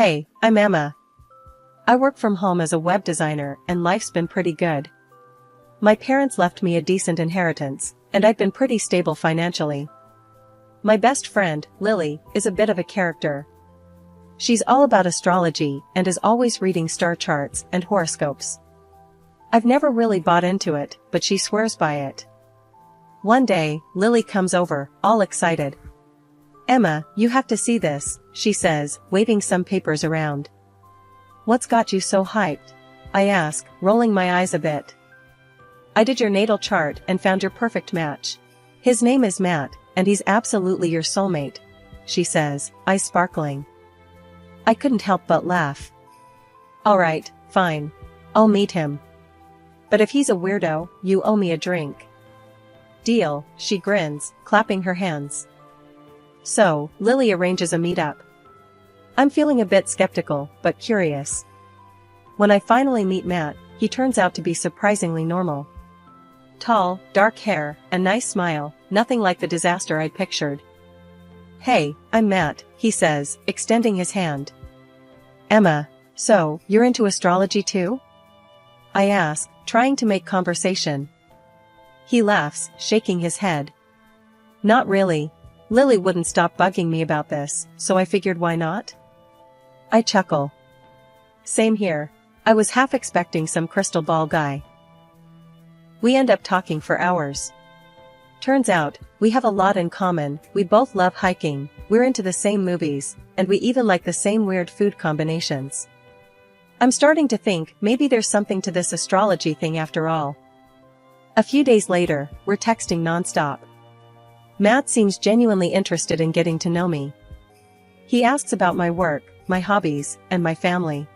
Hey, I'm Emma. I work from home as a web designer and life's been pretty good. My parents left me a decent inheritance, and I've been pretty stable financially. My best friend, Lily, is a bit of a character. She's all about astrology and is always reading star charts and horoscopes. I've never really bought into it, but she swears by it. One day, Lily comes over, all excited. "Emma, you have to see this," she says, waving some papers around. "What's got you so hyped?" I ask, rolling my eyes a bit. "I did your natal chart and found your perfect match. His name is Matt, and he's absolutely your soulmate," she says, eyes sparkling. I couldn't help but laugh. "Alright, fine. I'll meet him. But if he's a weirdo, you owe me a drink." "Deal," she grins, clapping her hands. So, Lily arranges a meetup. I'm feeling a bit skeptical, but curious. When I finally meet Matt, he turns out to be surprisingly normal. Tall, dark hair, a nice smile, nothing like the disaster I'd pictured. "Hey, I'm Matt," he says, extending his hand. "Emma, so, you're into astrology too?" I ask, trying to make conversation. He laughs, shaking his head. "Not really. Lily wouldn't stop bugging me about this, so I figured why not?" I chuckle. "Same here. I was half expecting some crystal ball guy." We end up talking for hours. Turns out, we have a lot in common. We both love hiking, we're into the same movies, and we even like the same weird food combinations. I'm starting to think maybe there's something to this astrology thing after all. A few days later, we're texting nonstop. Matt seems genuinely interested in getting to know me. He asks about my work, my hobbies, and my family.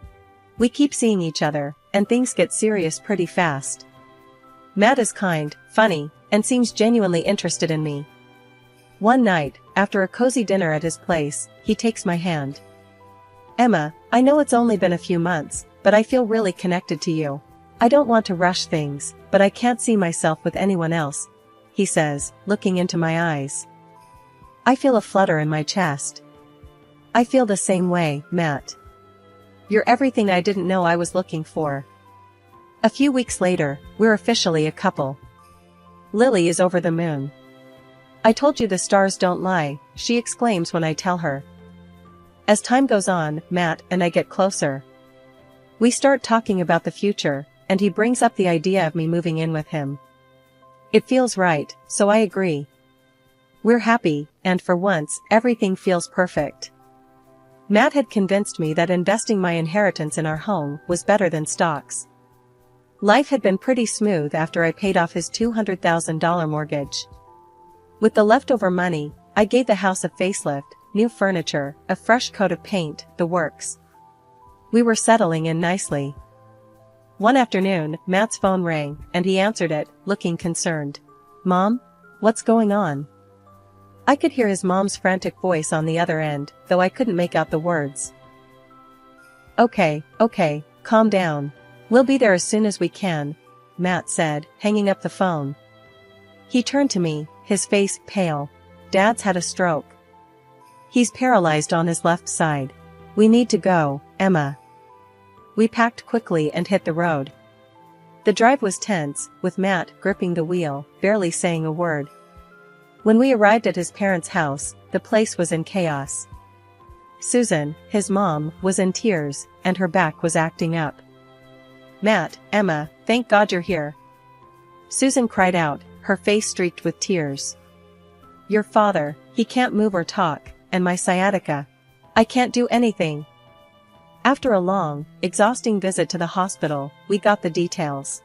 We keep seeing each other, and things get serious pretty fast. Matt is kind, funny, and seems genuinely interested in me. One night, after a cozy dinner at his place, he takes my hand. "Emma, I know it's only been a few months, but I feel really connected to you. I don't want to rush things, but I can't see myself with anyone else," he says, looking into my eyes. I feel a flutter in my chest. "I feel the same way, Matt. You're everything I didn't know I was looking for." A few weeks later, we're officially a couple. Lily is over the moon. "I told you the stars don't lie," she exclaims when I tell her. As time goes on, Matt and I get closer. We start talking about the future, and he brings up the idea of me moving in with him. It feels right, so I agree. We're happy, and for once, everything feels perfect. Matt had convinced me that investing my inheritance in our home was better than stocks. Life had been pretty smooth after I paid off his $200,000 mortgage. With the leftover money, I gave the house a facelift, new furniture, a fresh coat of paint, the works. We were settling in nicely. One afternoon, Matt's phone rang, and he answered it, looking concerned. "Mom? What's going on?" I could hear his mom's frantic voice on the other end, though I couldn't make out the words. Okay, calm down. We'll be there as soon as we can," Matt said, hanging up the phone. He turned to me, his face pale. "Dad's had a stroke. He's paralyzed on his left side. We need to go, Emma." We packed quickly and hit the road. The drive was tense, with Matt gripping the wheel, barely saying a word. When we arrived at his parents' house, the place was in chaos. Susan, his mom, was in tears, and her back was acting up. "Matt, Emma, thank God you're here," Susan cried out, her face streaked with tears. "Your father, he can't move or talk, and my sciatica. I can't do anything." After a long, exhausting visit to the hospital, we got the details.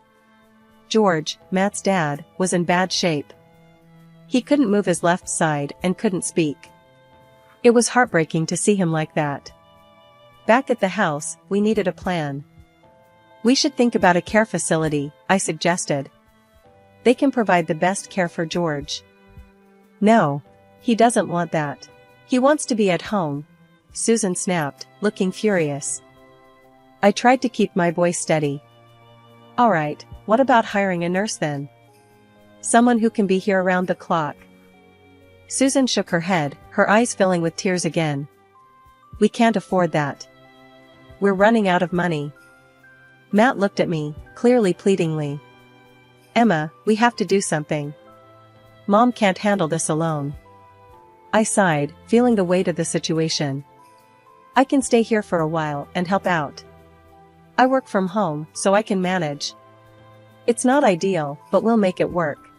George, Matt's dad, was in bad shape. He couldn't move his left side and couldn't speak. It was heartbreaking to see him like that. Back at the house, we needed a plan. "We should think about a care facility," I suggested. "They can provide the best care for George." "No. He doesn't want that. He wants to be at home," Susan snapped, looking furious. I tried to keep my voice steady. "Alright, what about hiring a nurse then? Someone who can be here around the clock." Susan shook her head, her eyes filling with tears again. "We can't afford that. we're running out of money. Matt looked at me, clearly pleadingly. Emma, we have to do something. Mom can't handle this alone. I sighed, feeling the weight of the situation. I can stay here for a while and help out. I work from home, so I can manage. It's not ideal, but we'll make it work.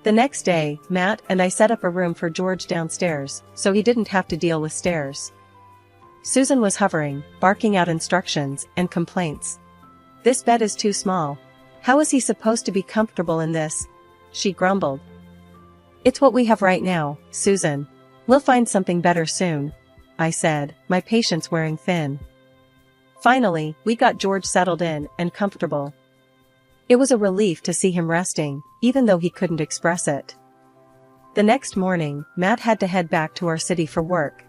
The next day, Matt and I set up a room for George downstairs, so he didn't have to deal with stairs. Susan was hovering, barking out instructions and complaints. This bed is too small. How is he supposed to be comfortable in this? She grumbled. It's what we have right now, Susan. We'll find something better soon, I said, my patience wearing thin. Finally, we got George settled in and comfortable. It was a relief to see him resting, even though he couldn't express it. The next morning, Matt had to head back to our city for work.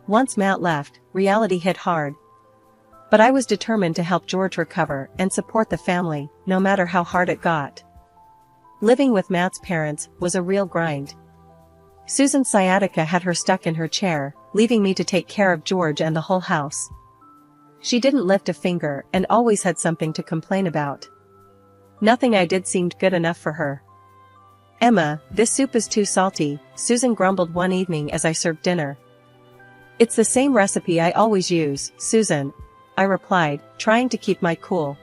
Once Matt left, reality hit hard. But I was determined to help George recover and support the family, no matter how hard it got. Living with Matt's parents was a real grind. Susan's sciatica had her stuck in her chair, leaving me to take care of George and the whole house. She didn't lift a finger and always had something to complain about. Nothing I did seemed good enough for her. Emma, this soup is too salty, Susan grumbled one evening as I served dinner. It's the same recipe I always use, Susan, I replied, trying to keep my cool.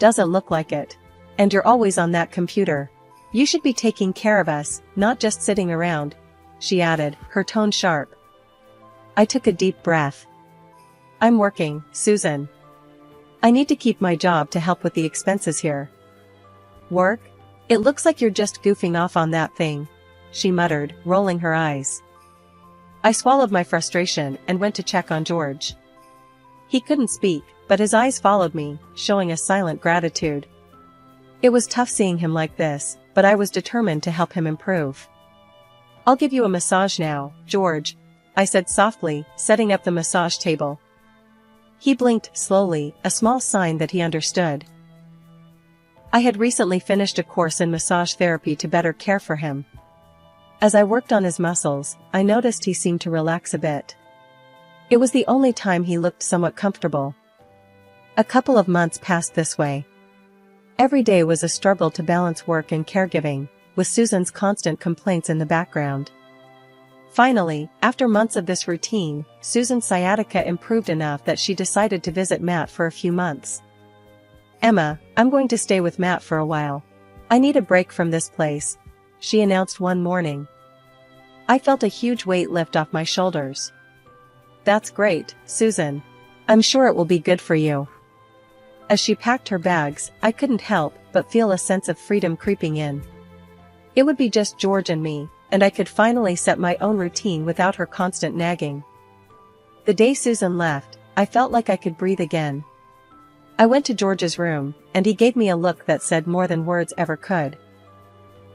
Doesn't look like it. And you're always on that computer. You should be taking care of us, not just sitting around, she added, her tone sharp. I took a deep breath. I'm working, Susan. I need to keep my job to help with the expenses here. Work? It looks like you're just goofing off on that thing, she muttered, rolling her eyes. I swallowed my frustration and went to check on George. He couldn't speak, but his eyes followed me, showing a silent gratitude. It was tough seeing him like this, but I was determined to help him improve. I'll give you a massage now, George, I said softly, setting up the massage table. He blinked slowly, a small sign that he understood. I had recently finished a course in massage therapy to better care for him. As I worked on his muscles, I noticed he seemed to relax a bit. It was the only time he looked somewhat comfortable. A couple of months passed this way. Every day was a struggle to balance work and caregiving, with Susan's constant complaints in the background. Finally, after months of this routine, Susan's sciatica improved enough that she decided to visit Matt for a few months. Emma, I'm going to stay with Matt for a while. I need a break from this place, she announced one morning. I felt a huge weight lift off my shoulders. That's great, Susan. I'm sure it will be good for you. As she packed her bags, I couldn't help but feel a sense of freedom creeping in. It would be just George and me, and I could finally set my own routine without her constant nagging. The day Susan left, I felt like I could breathe again. I went to George's room, and he gave me a look that said more than words ever could.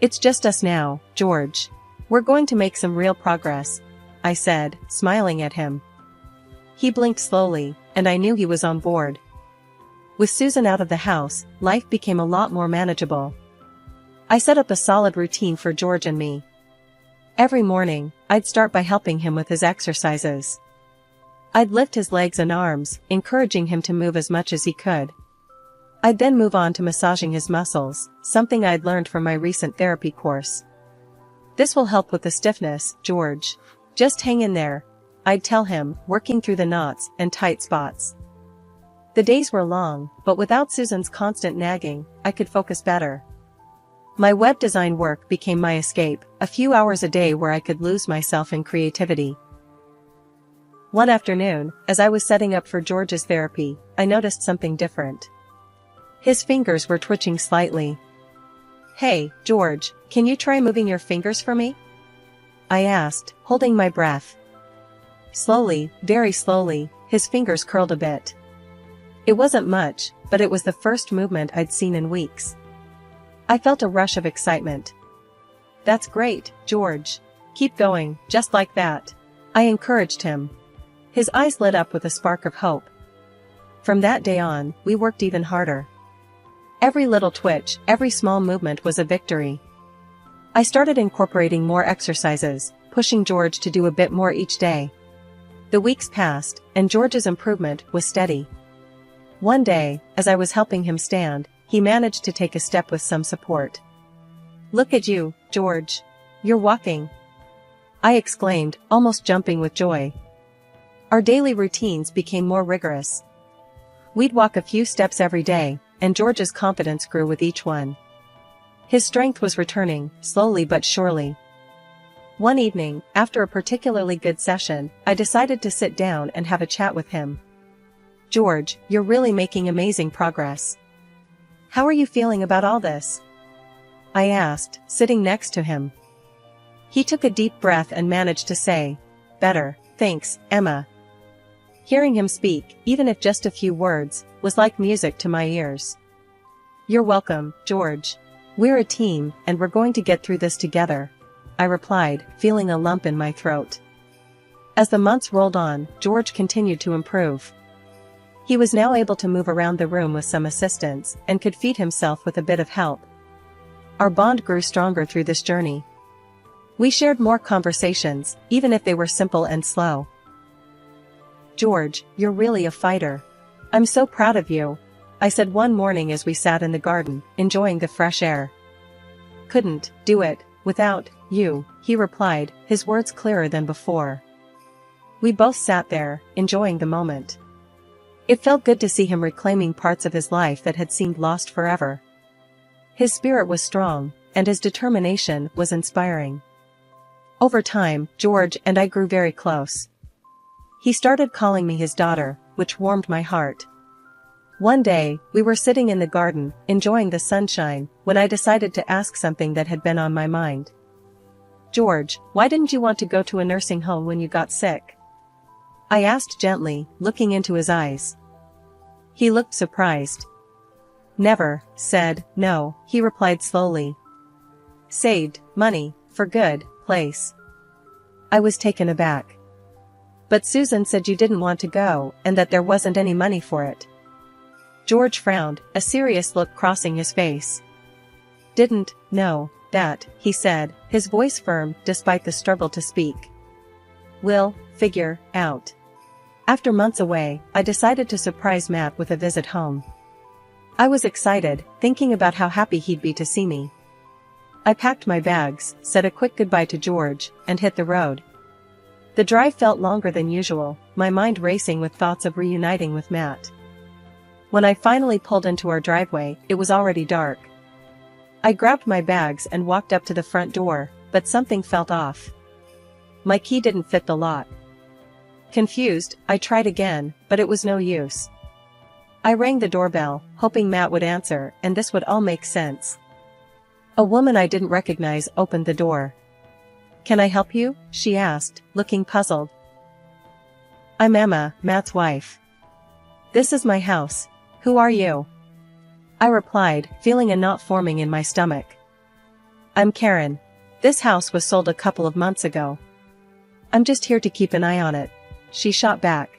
It's just us now, George. We're going to make some real progress, I said, smiling at him. He blinked slowly, and I knew he was on board. With Susan out of the house, life became a lot more manageable. I set up a solid routine for George and me. Every morning, I'd start by helping him with his exercises. I'd lift his legs and arms, encouraging him to move as much as he could. I'd then move on to massaging his muscles, something I'd learned from my recent therapy course. This will help with the stiffness, George. Just hang in there, I'd tell him, working through the knots and tight spots. The days were long, but without Susan's constant nagging, I could focus better. My web design work became my escape, a few hours a day where I could lose myself in creativity. One afternoon, as I was setting up for George's therapy, I noticed something different. His fingers were twitching slightly. Hey, George, can you try moving your fingers for me? I asked, holding my breath. Slowly, very slowly, his fingers curled a bit. It wasn't much, but it was the first movement I'd seen in weeks. I felt a rush of excitement. That's great, George. Keep going, just like that, I encouraged him. His eyes lit up with a spark of hope. From that day on, we worked even harder. Every little twitch, every small movement was a victory. I started incorporating more exercises, pushing George to do a bit more each day. The weeks passed, and George's improvement was steady. One day, as I was helping him stand, he managed to take a step with some support. "Look at you, George. You're walking," I exclaimed, almost jumping with joy. Our daily routines became more rigorous. We'd walk a few steps every day, and George's confidence grew with each one. His strength was returning, slowly but surely. One evening, after a particularly good session, I decided to sit down and have a chat with him. "George, you're really making amazing progress. How are you feeling about all this?" I asked, sitting next to him. He took a deep breath and managed to say, "Better, thanks, Emma." Hearing him speak, even if just a few words, was like music to my ears. "You're welcome, George. We're a team, and we're going to get through this together," I replied, feeling a lump in my throat. As the months rolled on, George continued to improve. He was now able to move around the room with some assistance, and could feed himself with a bit of help. Our bond grew stronger through this journey. We shared more conversations, even if they were simple and slow. "George, you're really a fighter. I'm so proud of you," I said one morning as we sat in the garden, enjoying the fresh air. "Couldn't do it without you," he replied, his words clearer than before. We both sat there, enjoying the moment. It felt good to see him reclaiming parts of his life that had seemed lost forever. His spirit was strong, and his determination was inspiring. Over time, George and I grew very close. He started calling me his daughter, which warmed my heart. One day, we were sitting in the garden, enjoying the sunshine, when I decided to ask something that had been on my mind. "George, why didn't you want to go to a nursing home when you got sick?" I asked gently, looking into his eyes. He looked surprised. "Never said no," he replied slowly. "Saved money for good place." I was taken aback. "But Susan said you didn't want to go, and that there wasn't any money for it." George frowned, a serious look crossing his face. "Didn't know that," he said, his voice firm despite the struggle to speak. "We'll figure out." After months away, I decided to surprise Matt with a visit home. I was excited, thinking about how happy he'd be to see me. I packed my bags, said a quick goodbye to George, and hit the road. The drive felt longer than usual, my mind racing with thoughts of reuniting with Matt. When I finally pulled into our driveway, it was already dark. I grabbed my bags and walked up to the front door, but something felt off. My key didn't fit the lock. Confused, I tried again, but it was no use. I rang the doorbell, hoping Matt would answer, and this would all make sense. A woman I didn't recognize opened the door. "Can I help you?" she asked, looking puzzled. "I'm Emma, Matt's wife. This is my house. Who are you?" I replied, feeling a knot forming in my stomach. "I'm Karen. This house was sold a couple of months ago. I'm just here to keep an eye on it," she shot back.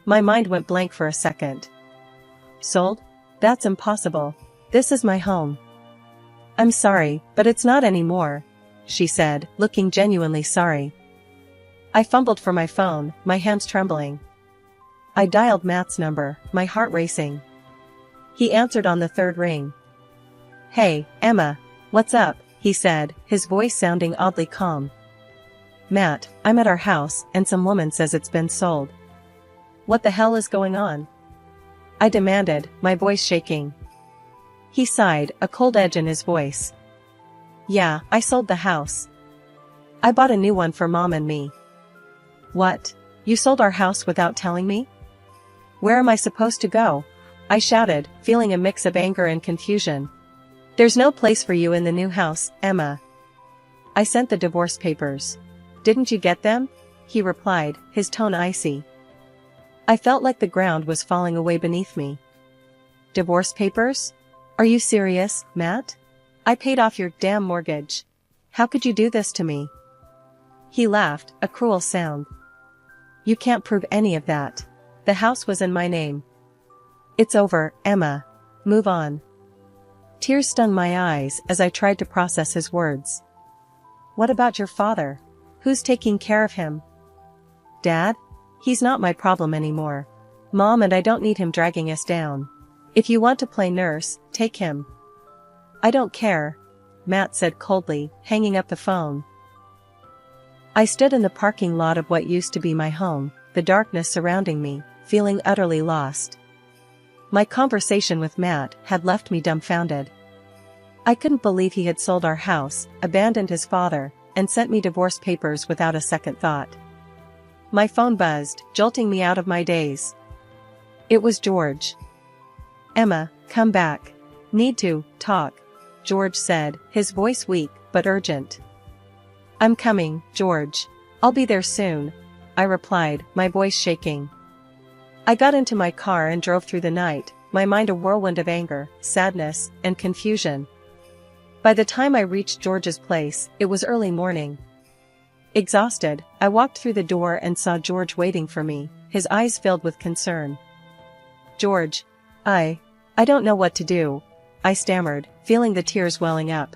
My mind went blank for a second. "Sold? That's impossible. This is my home." "I'm sorry, but it's not anymore," she said, looking genuinely sorry. I fumbled for my phone, my hands trembling. I dialed Matt's number, my heart racing. He answered on the third ring. "Hey, Emma, what's up?" he said, his voice sounding oddly calm. "Matt, I'm at our house, and some woman says it's been sold." "What the hell is going on?" I demanded, my voice shaking. He sighed, a cold edge in his voice. "Yeah, I sold the house. I bought a new one for Mom and me." "What? You sold our house without telling me? Where am I supposed to go?" I shouted, feeling a mix of anger and confusion. "There's no place for you in the new house, Emma. I sent the divorce papers. Didn't you get them?" he replied, his tone icy. I felt like the ground was falling away beneath me. "Divorce papers? Are you serious, Matt? I paid off your damn mortgage. How could you do this to me?" He laughed, a cruel sound. "You can't prove any of that. The house was in my name. It's over, Emma. Move on." Tears stung my eyes as I tried to process his words. "What about your father? Who's taking care of him?" "Dad?" He's not my problem anymore. Mom, and I don't need him dragging us down. If you want to play nurse, take him. I don't care, Matt said coldly, hanging up the phone. I stood in the parking lot of what used to be my home, the darkness surrounding me, feeling utterly lost. My conversation with Matt had left me dumbfounded. I couldn't believe he had sold our house, abandoned his father, and sent me divorce papers without a second thought. My phone buzzed, jolting me out of my daze. It was George. Emma, come back. Need to talk, George said, his voice weak but urgent. I'm coming, George. I'll be there soon, I replied, my voice shaking. I got into my car and drove through the night, my mind a whirlwind of anger, sadness, and confusion. By the time I reached George's place, it was early morning. Exhausted, I walked through the door and saw George waiting for me, his eyes filled with concern. George, I don't know what to do, I stammered, feeling the tears welling up.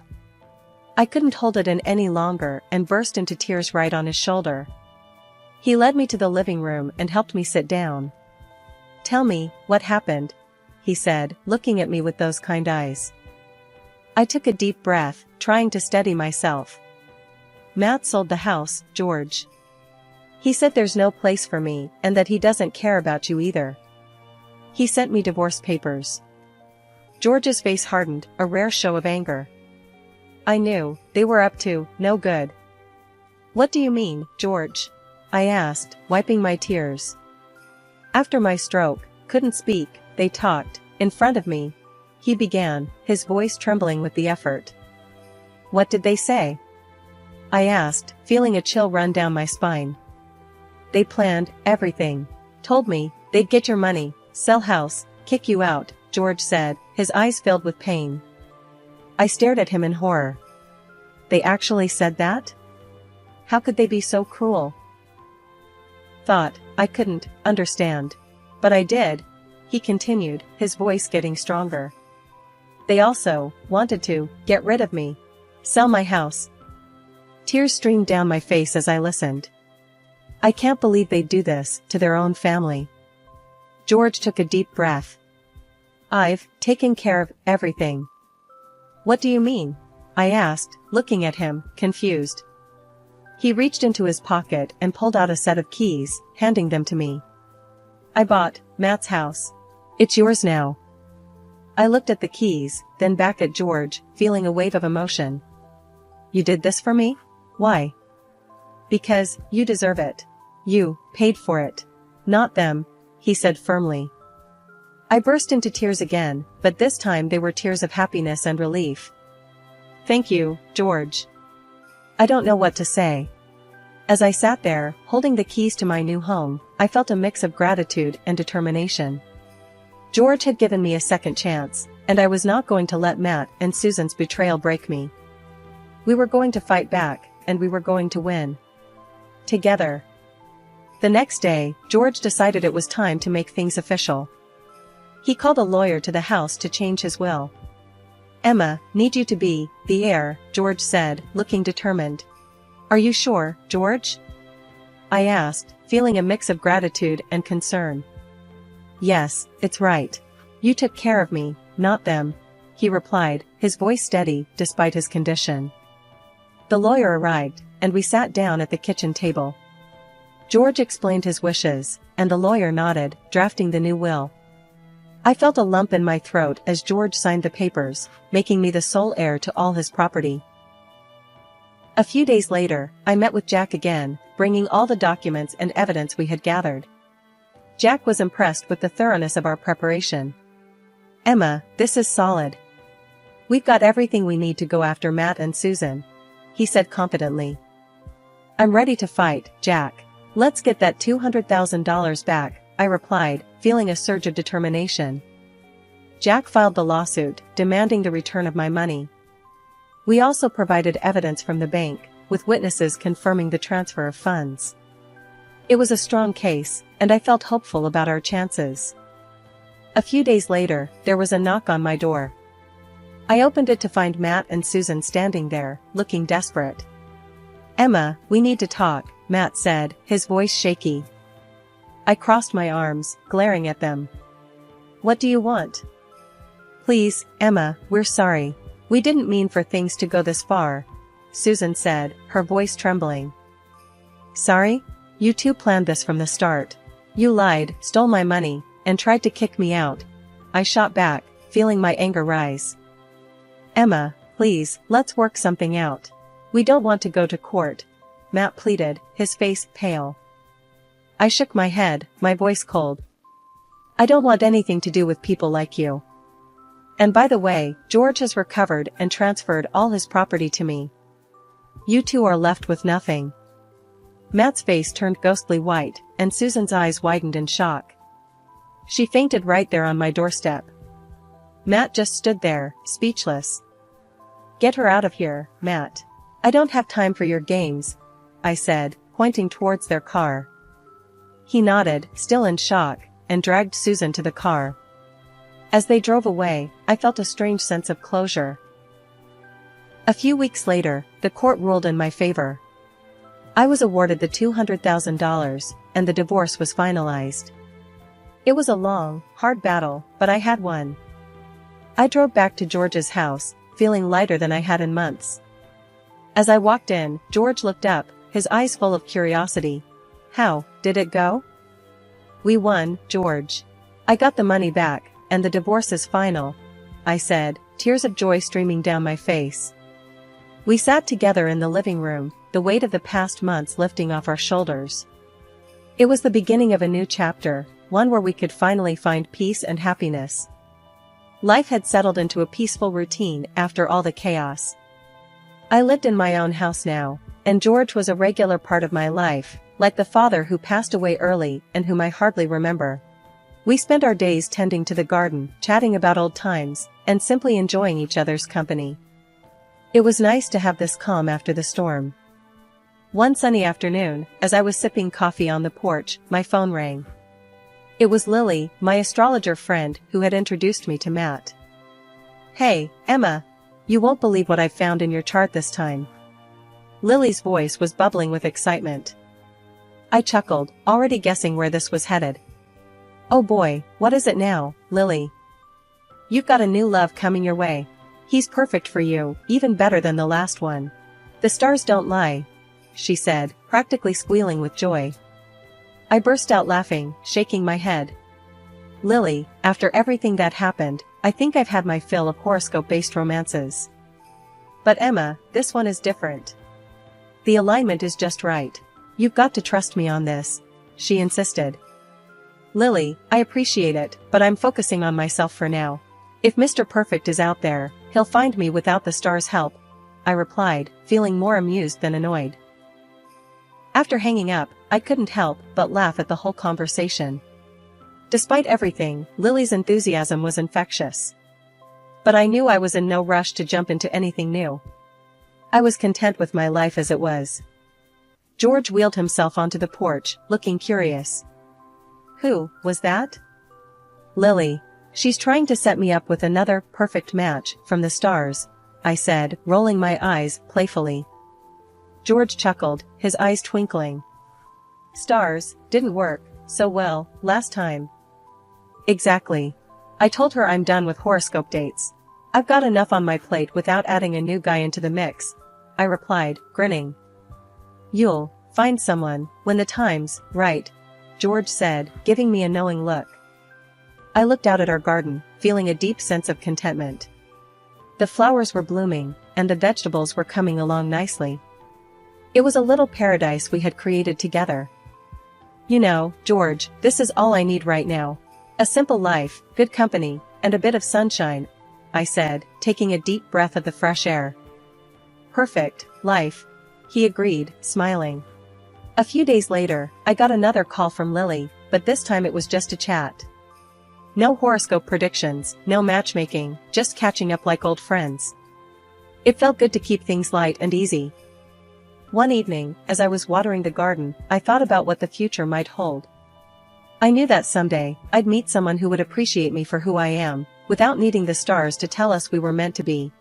I couldn't hold it in any longer and burst into tears right on his shoulder. He led me to the living room and helped me sit down. Tell me, what happened? He said, looking at me with those kind eyes. I took a deep breath, trying to steady myself. Matt sold the house, George. He said there's no place for me and that he doesn't care about you either. He sent me divorce papers. George's face hardened, a rare show of anger. I knew they were up to no good. What do you mean, George? I asked, wiping my tears. After my stroke, couldn't speak, they talked, in front of me. He began, his voice trembling with the effort. What did they say? I asked, feeling a chill run down my spine. They planned everything. Told me they'd get your money, sell house, kick you out, George said, his eyes filled with pain. I stared at him in horror. They actually said that? How could they be so cruel? Thought I couldn't understand. But I did, he continued, his voice getting stronger. They also wanted to get rid of me. Sell my house. Tears streamed down my face as I listened. I can't believe they'd do this to their own family. George took a deep breath. I've taken care of everything. What do you mean? I asked, looking at him, confused. He reached into his pocket and pulled out a set of keys, handing them to me. I bought Matt's house. It's yours now. I looked at the keys, then back at George, feeling a wave of emotion. You did this for me? Why? Because you deserve it. You paid for it. Not them, he said firmly. I burst into tears again, but this time they were tears of happiness and relief. Thank you, George. I don't know what to say. As I sat there, holding the keys to my new home, I felt a mix of gratitude and determination. George had given me a second chance, and I was not going to let Matt and Susan's betrayal break me. We were going to fight back, and we were going to win. Together. The next day, George decided it was time to make things official. He called a lawyer to the house to change his will. Emma, need you to be the heir, George said, looking determined. Are you sure, George? I asked, feeling a mix of gratitude and concern. Yes, it's right. You took care of me, not them, he replied, his voice steady, despite his condition. The lawyer arrived, and we sat down at the kitchen table. George explained his wishes, and the lawyer nodded, drafting the new will. I felt a lump in my throat as George signed the papers, making me the sole heir to all his property. A few days later, I met with Jack again, bringing all the documents and evidence we had gathered. Jack was impressed with the thoroughness of our preparation. Emma, this is solid. We've got everything we need to go after Matt and Susan, he said confidently. I'm ready to fight, Jack. Let's get that $200,000 back, I replied, feeling a surge of determination. Jack filed the lawsuit, demanding the return of my money. We also provided evidence from the bank, with witnesses confirming the transfer of funds. It was a strong case, and I felt hopeful about our chances. A few days later, there was a knock on my door. I opened it to find Matt and Susan standing there, looking desperate. Emma, we need to talk, Matt said, his voice shaky. I crossed my arms, glaring at them. What do you want? Please, Emma, we're sorry. We didn't mean for things to go this far, Susan said, her voice trembling. Sorry? You two planned this from the start. You lied, stole my money, and tried to kick me out. I shot back, feeling my anger rise. Emma, please, let's work something out. We don't want to go to court, Matt pleaded, his face pale. I shook my head, my voice cold. I don't want anything to do with people like you. And by the way, George has recovered and transferred all his property to me. You two are left with nothing. Matt's face turned ghostly white, and Susan's eyes widened in shock. She fainted right there on my doorstep. Matt just stood there, speechless. Get her out of here, Matt. I don't have time for your games, I said, pointing towards their car. He nodded, still in shock, and dragged Susan to the car. As they drove away, I felt a strange sense of closure. A few weeks later, the court ruled in my favor. I was awarded the $200,000, and the divorce was finalized. It was a long, hard battle, but I had won. I drove back to George's house, feeling lighter than I had in months. As I walked in, George looked up, his eyes full of curiosity. How did it go? We won, George. I got the money back, and the divorce is final, I said, tears of joy streaming down my face. We sat together in the living room, the weight of the past months lifting off our shoulders. It was the beginning of a new chapter, one where we could finally find peace and happiness. Life had settled into a peaceful routine after all the chaos. I lived in my own house now, and George was a regular part of my life, like the father who passed away early and whom I hardly remember. We spent our days tending to the garden, chatting about old times, and simply enjoying each other's company. It was nice to have this calm after the storm. One sunny afternoon, as I was sipping coffee on the porch, my phone rang. It was Lily, my astrologer friend, who had introduced me to Matt. Hey, Emma. You won't believe what I've found in your chart this time. Lily's voice was bubbling with excitement. I chuckled, already guessing where this was headed. Oh boy, what is it now, Lily? You've got a new love coming your way. He's perfect for you, even better than the last one. The stars don't lie, she said, practically squealing with joy. I burst out laughing, shaking my head. Lily, after everything that happened, I think I've had my fill of horoscope-based romances. But Emma, this one is different. The alignment is just right. You've got to trust me on this, she insisted. Lily, I appreciate it, but I'm focusing on myself for now. If Mr. Perfect is out there, he'll find me without the stars' help, I replied, feeling more amused than annoyed. After hanging up, I couldn't help but laugh at the whole conversation. Despite everything, Lily's enthusiasm was infectious. But I knew I was in no rush to jump into anything new. I was content with my life as it was. George wheeled himself onto the porch, looking curious. Who was that? Lily. She's trying to set me up with another perfect match from the stars, I said, rolling my eyes playfully. George chuckled, his eyes twinkling. Stars didn't work so well last time. Exactly. I told her I'm done with horoscope dates. I've got enough on my plate without adding a new guy into the mix, I replied, grinning. You'll find someone when the time's right, George said, giving me a knowing look. I looked out at our garden, feeling a deep sense of contentment. The flowers were blooming, and the vegetables were coming along nicely. It was a little paradise we had created together. You know, George, this is all I need right now. A simple life, good company, and a bit of sunshine, I said, taking a deep breath of the fresh air. Perfect life, he agreed, smiling. A few days later, I got another call from Lily, but this time it was just a chat. No horoscope predictions, no matchmaking, just catching up like old friends. It felt good to keep things light and easy. One evening, as I was watering the garden, I thought about what the future might hold. I knew that someday, I'd meet someone who would appreciate me for who I am, without needing the stars to tell us we were meant to be.